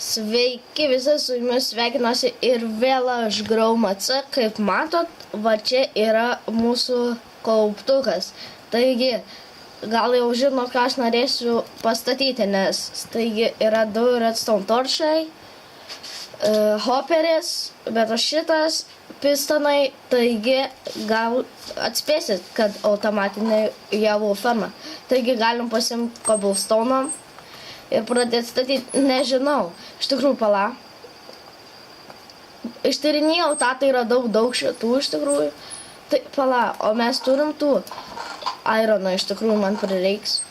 Sveiki visi, su jumis sveikinuosi ir vėl aš Graumac. Kaip matot, va čia yra mūsų kauptukas. Taigi, gal jau žino, ką aš norėsiu pastatyti, nes taigi yra 2 redstone toršai, hopperis, bet šitas pistonai, taigi gal atspėsit, kad automatinė javų ferma. Taigi galim pasimti cobblestone'ą ir pradėti statyti. Nežinau, iš tikrųjų pala. Ištyrinėjau tą, tai yra daug šitų iš tikrųjų. Tai pala, o mes turim tų ironą, iš tikrųjų man prireiks.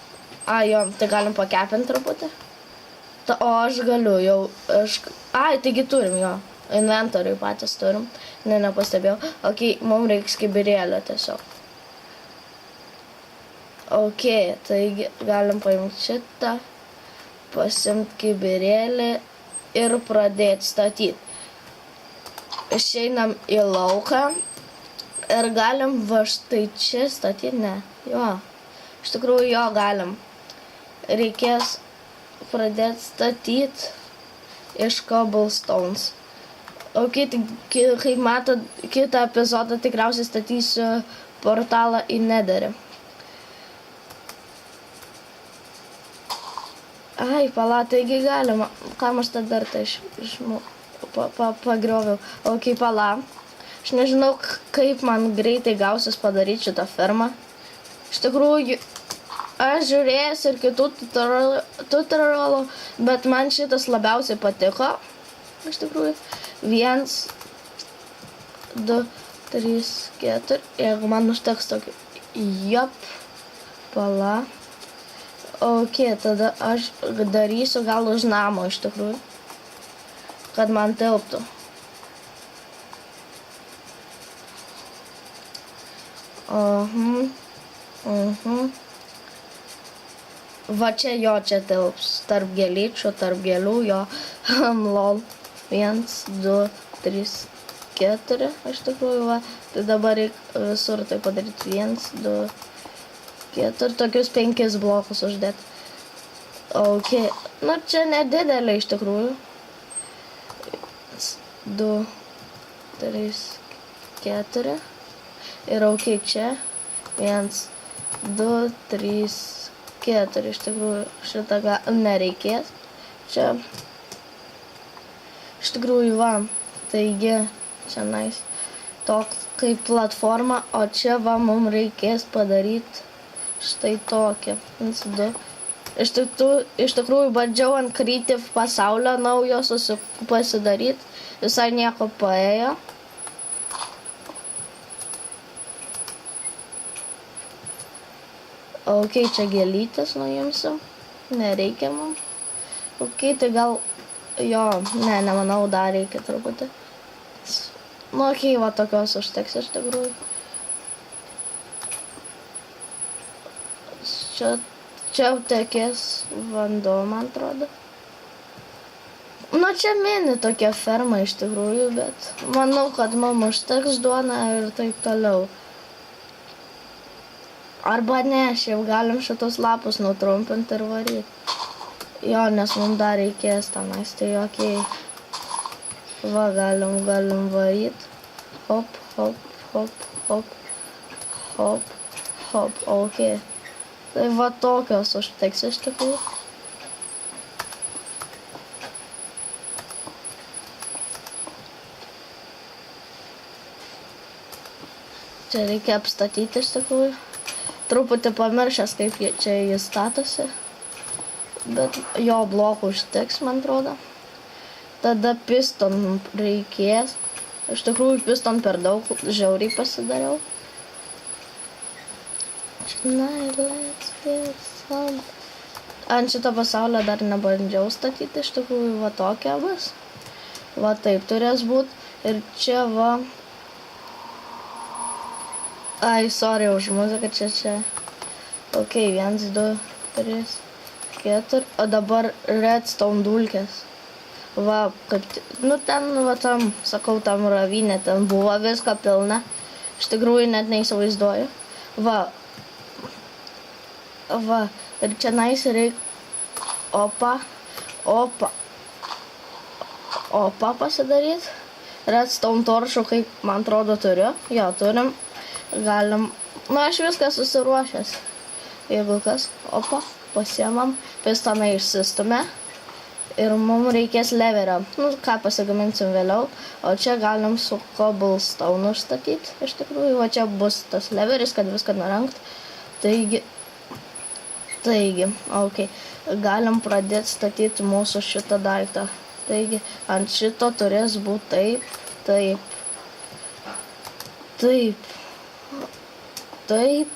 Jo, tai galim pakepinti truputį. O aš galiu jau, taigi turim jo. Inventoriui patys turim. Nepastebėjau. Mums reiks kibirėlio tiesiog. Taigi galim paimti šitą, pasimti kibirėlį ir pradėti statyti. Išeinam į lauką ir galim va štai čia statyti, ne. Jo, iš tikrųjų jo galim. Reikės pradėti statyti iš cobblestones. Tai kaip matot, kitą epizodą tikriausiai statysiu portalą į Netherį. Pala, taigi galima. Kam aš tą dar tai pagrioviau. Pala. Aš nežinau, kaip man greitai gausis padaryti šitą fermą. Iš tikrųjų, aš žiūrėjęs ir kitų tutorialų, bet man šitas labiausiai patiko. Iš tikrųjų. 1, 2, 3, 4. Jeigu man užteks tokį. Jop. Pala. Tada aš darysiu gal už namo iš tikrųjų, kad man tilptų. Va čia jo čia tilps, tarp gėlyčių, tarp gėlių jo, lol. 1, 2, 3, 4, iš tikrųjų va. Tai dabar reikia visur tai padaryti. 1, 2, 4, tokius 5 blokus uždėti. Nu čia nedidelė iš tikrųjų. 2, 3, 4. Ir čia. 1, 2, 3, 4. Iš tikrųjų šitą nereikės. Čia. Iš tikrųjų va. Taigi čia nais. Toks kaip platforma, o čia va mums reikės padaryti štai tokia. 1, 2. Iš tikrųjų bandžiau ant Creative pasaulio naujo pasidaryti. Visai nieko paėjo. Čia gėlytės nuimsiu. Nereikia mums. Tai gal jo, nemanau, dar reikia truputį. Va tokios užteks iš tikrųjų. Čia tekės vanduo, man atrodo. Čia mini tokia ferma iš tikrųjų, bet manau, kad mums užteks duona ir taip toliau. Arba ne, šiaip galim šitus lapus nutrumpinti ir varyti. Jo, nes mums dar reikės tenais, tai Va, galim varyti. Hop, hop, hop, hop, hop, hop, Tai va tokios užteks iš tikrųjų. Čia reikia apstatyti iš tikrųjų. Truputį pamiršęs, kaip čia jis statosi. Bet jo blokų užteks, man atrodo. Tada piston reikės. Iš tikrųjų piston per daug žiauriai pasidariau. Ant šito pasaulio dar nebandžiau statyti, iš tikrųjų va tokia bus. Va taip turės būti. Ir čia va. Sorry už muziką, čia. 1, 2, 3, 4. O dabar redstone dulkės. Va, kad, ten, va tam, sakau, tam ravinė, ten buvo visko pilna. Iš tikrųjų net neįsivaizduoju. Va, ir čia nais reikia, opa, opa pasidaryti. Redstone toršų, kaip man atrodo, turiu. Jo, turim. Galim. Na, aš viską susiruošęs. Jeigu kas, opa, pasiemam. Pistoną išsistumė. Ir mums reikės leverio. Nu, ką pasigaminsim vėliau. O čia galim su cobblestone užstatyti. Iš tikrųjų, va čia bus tas leveris, kad viską nurengt. Taigi, ok. Galim pradėti statyti mūsų šitą daiktą. Taigi, ant šito turės būti taip.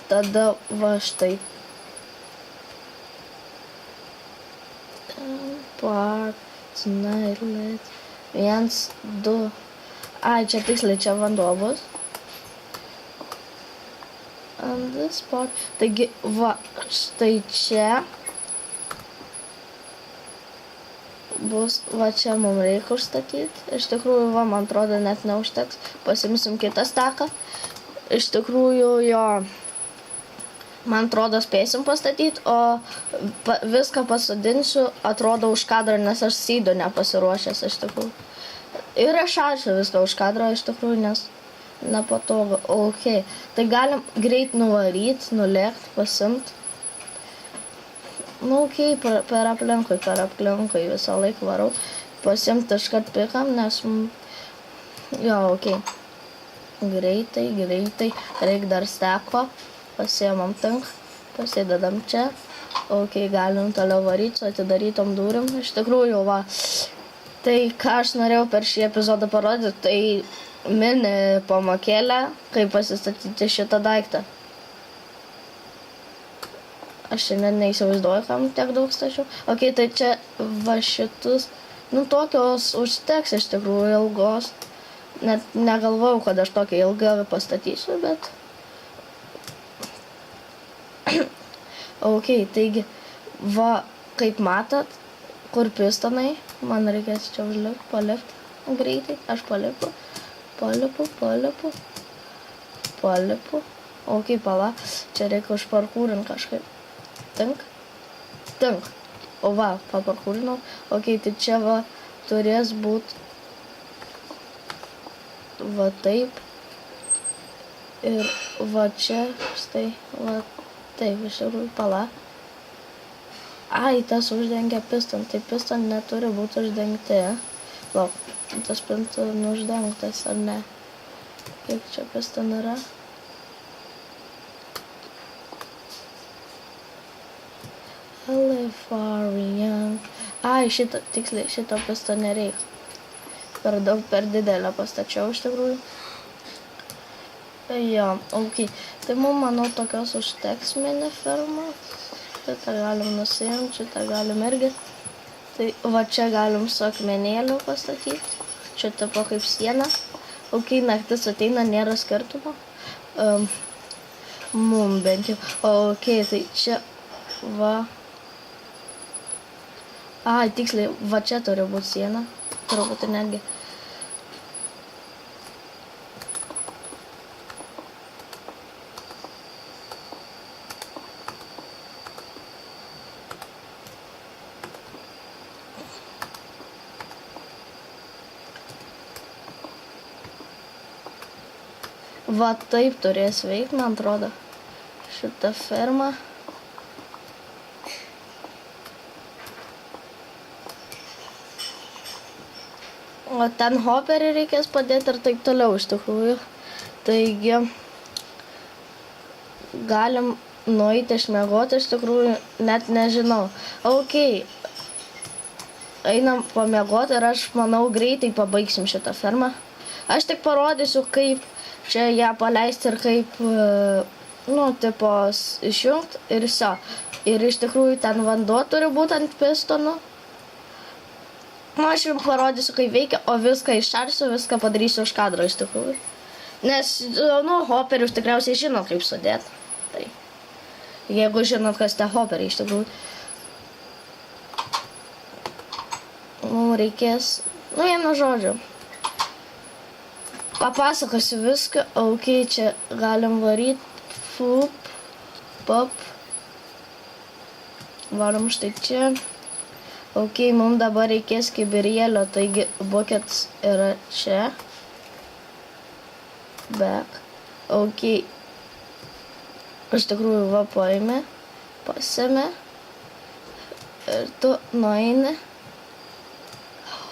Tada va štai. Partnerlet. 1, 2. Ai, čia tiksliai, čia vanduo bus. And this part. Taigi, va, štai čia. Bus, va čia mums reikia užstatyti. Iš tikrųjų, va, man atrodo, net neužteks. Pasimsim kitą staką. Iš tikrųjų, jo, man atrodo, spėsim pastatyti, o viską pasodinsiu, atrodo, už kadrą, nes aš seedo nepasiruošęs, iš tikrųjų. Ir aš ačiū viską už kadrą, iš tikrųjų, nes nepatogu. Ok, tai galim greit nuvaryti, nulėkti, pasimt. Nu, ok, per aplinkui visą laiką varau. Pasimt iškart pikam, nes... Jo, ok. Greitai. Reik dar steko. Pasiemam tink. Pasidedam čia. Ok, galim toliau varyti su atidarytom durim. Iš tikrųjų, va. Tai, ką aš norėjau per šį epizodą parodyti, tai mini pamokėlę, kaip pasistatyti šitą daiktą. Aš šiandien neįsivaizduoju, kam tiek daug stačiau. Ok, tai čia va šitus, nu tokios užteks iš tikrųjų ilgos. Net negalvojau, kad aš tokią ilgą pastatysiu, bet... Ok, taigi, va, kaip matot, kur pistonai, man reikės čia užlipti, palipti greitai, aš palipu. Ok, pala, čia reikia užparkūrinti kažkaip. Tink. O va, paparkūrinau. Ok, tai čia va turės būt va taip. Ir va čia, štai, va taip, iš tikrųjų, pala. Ai, tas uždengia piston, tai piston neturi būti uždengti. Lauk, tas piston uždengtas, ar ne? Kiek čia piston yra? Ai, tiksliai, šito pisto nereikia. Per didelę pastačiau iš tikrųjų. Jo, ok. Tai mums, manau, tokios užteks mini fermos. Šitą galim nusiimti, šitą galim irgi. Tai va čia galim su akmenėliu pastatyti. Čia tipo kaip siena. Ok, naktis ateina, nėra skirtumo. Mum bent jau. Ok, tai čia va. Ai, tiksliai, va čia turi būti siena. Truputį netgi. Va taip turės veikti, man atrodo, šitą fermą. O ten hoperį reikės padėti ir taip toliau iš tikrųjų. Taigi, galim nueiti išmiegoti iš tikrųjų, net nežinau. Ok, einam pamiegoti ir aš manau greitai pabaigsim šitą fermą. Aš tik parodysiu, kaip čia ją paleisti ir kaip, nu, tipo, išjungti ir viso. Ir iš tikrųjų ten vanduo turi būti ant pistonų. Nu, aš jums parodysiu, kaip veikia, o viską išarsiu, viską padarysiu už kadro iš tikrųjų. Nes, nu, hoperius tikriausiai žinot, kaip sudėti. Tai, jeigu žinot, kas tie hoperiai iš tikrųjų. Mums reikės, nu, vienu žodžiu. Papasakosiu viską, ok, čia galim varyti. Fup, pop. Varom štai čia. Ok, mums dabar reikės kibirėlio, taigi buckets yra čia. Back. Ok. Iš tikrųjų, va paėmė, pasėmė. Ir tu nueini.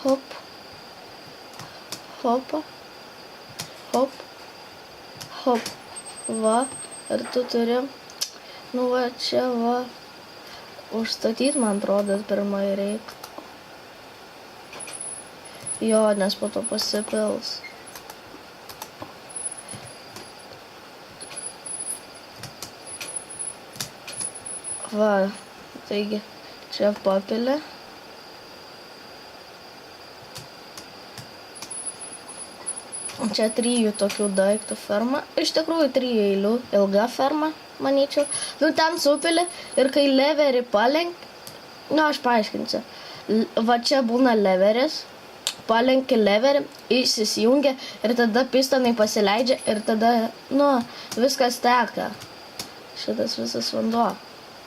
Hop. Hopa. Hop. Hop. Va. Ir tu turi, nu va, čia va. Užstatyti, man atrodo, pirmai reiktų. Jo, nes po to pasipils. Va, taigi, čia papilė. Čia 3 tokių daiktų ferma. Iš tikrųjų 3 eilių ilga ferma, manyčiau. Nu, ten supilė ir kai leverį palenk, nu, aš paaiškinsiu. Va čia būna leveris, palenki leverį, įsijungia ir tada pistonai pasileidžia ir tada, nu, viskas teka. Šitas visas vanduo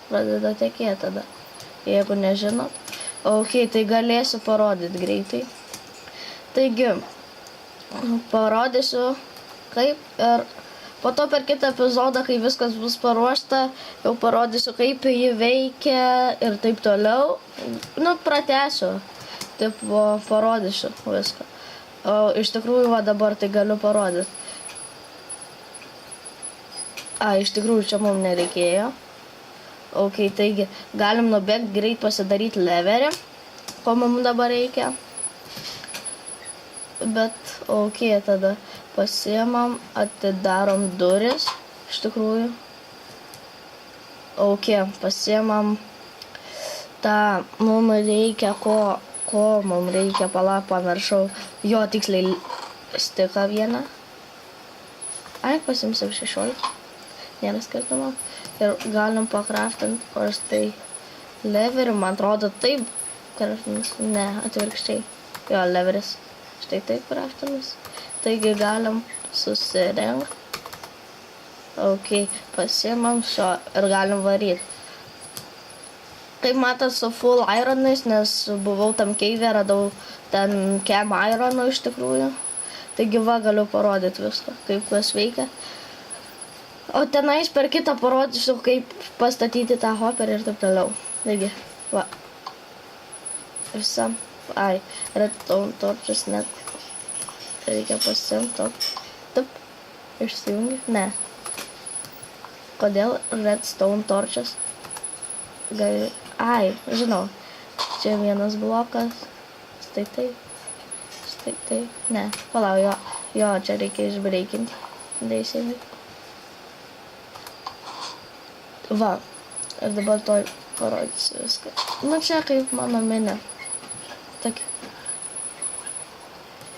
pradeda tekėti tada, jeigu nežinot. Ok, tai galėsiu parodyti greitai. Taigi, parodysiu kaip ir po to per kitą epizodą, kai viskas bus paruošta, jau parodysiu kaip jį veikia ir taip toliau. Nu, pratęsiu, taip parodysiu viską. O iš tikrųjų, va dabar tai galiu parodyti. Iš tikrųjų, čia mums nereikėjo. Ok, taigi galim nubėgti greit pasidaryti leverį, ko mums dabar reikia. Bet, ok, tada pasiemam, atidarom duris, iš tikrųjų. Ok, pasiemam tą, mums reikia, ko mums reikia, pala, pamiršau. Jo, tiksliai, stiką vieną. Pasimsim 16, nėra skirtumo. Ir galim pakraftinti, o štai leverį, man atrodo, taip, ne, atvirkščiai. Jo, leveris. Štai taip kraftinas. Taigi galim susirinkti. Ok, pasiimam šio ir galim varyti. Kaip matot su full ironais, nes buvau tam keivė, radau ten cam ironų iš tikrųjų. Taigi va, galiu parodyti viską, kaip kas veikia. O tenais per kitą parodysiu, kaip pastatyti tą hopperį ir taip toliau. Taigi, va. Visam. Redstone torches net reikia pasiimti. Taip, išsijungi? Ne. Kodėl redstone torches? Žinau. Čia vienas blokas. Štai taip. Štai taip. Ne, palau, jo, čia reikia išbreikinti. Teisingai. Va. Ir dabar toj parodysiu viską. Nu, čia kaip mano minė. Tokia.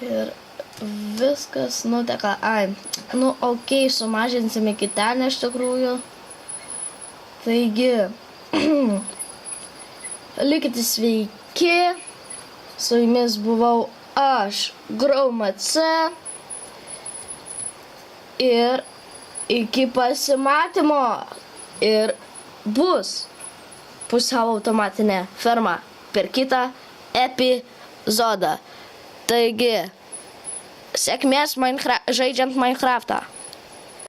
Ir viskas nuteka. Nu, ok, sumažinsim iki ten iš tikrųjų. Taigi, likite sveiki. Su jumis buvau aš, GrowMC. Ir iki pasimatymo. Ir bus pusiau automatinė ferma per kitą epizodą. Taigi, sėkmės žaidžiant Minecraftą.